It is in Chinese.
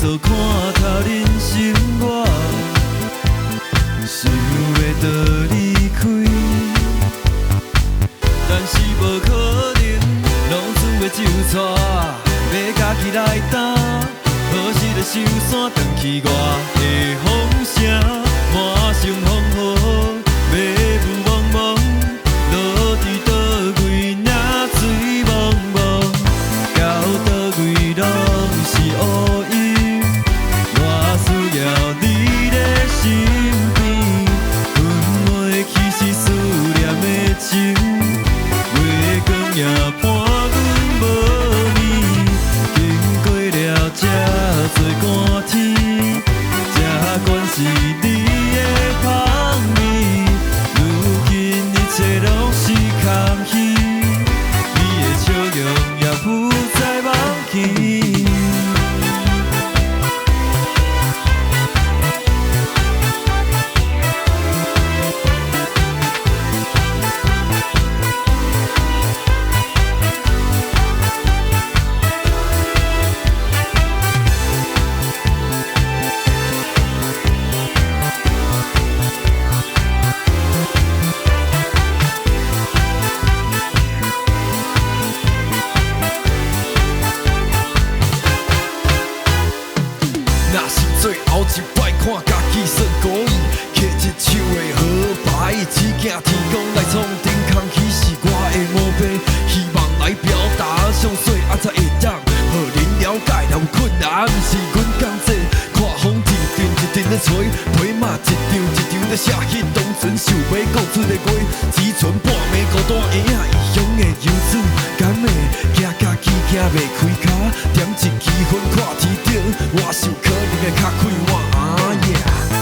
做看透人生我，想要倒离开，但是无可能，浪子的就错，要家己来担，何时就收山转去我的风声，满城风雨，迷雾蒙蒙，落伫倒位那水蒙蒙，到倒位拢是乌云，我需要你的身边，阮袂去是思念的情，月光也伴阮无眠，经过了这多寒天，这管是你的香味，如今一切拢是空虚，你的笑容也不再忘记。若是最后一摆看家己算故意，摕一手的好牌，只惊天公来创顶空起是我的墓碑，希望来表达，上水安怎会当，互恁了解，若有困难，毋是阮讲这，看风一阵一阵的吹，批嘛一张一张的写去，当阵想要讲出的话，只剩半暝孤单婴仔异乡的游子，敢会行家己行袂开脚，点一支烟看天顶，我想可能会较快活啊耶。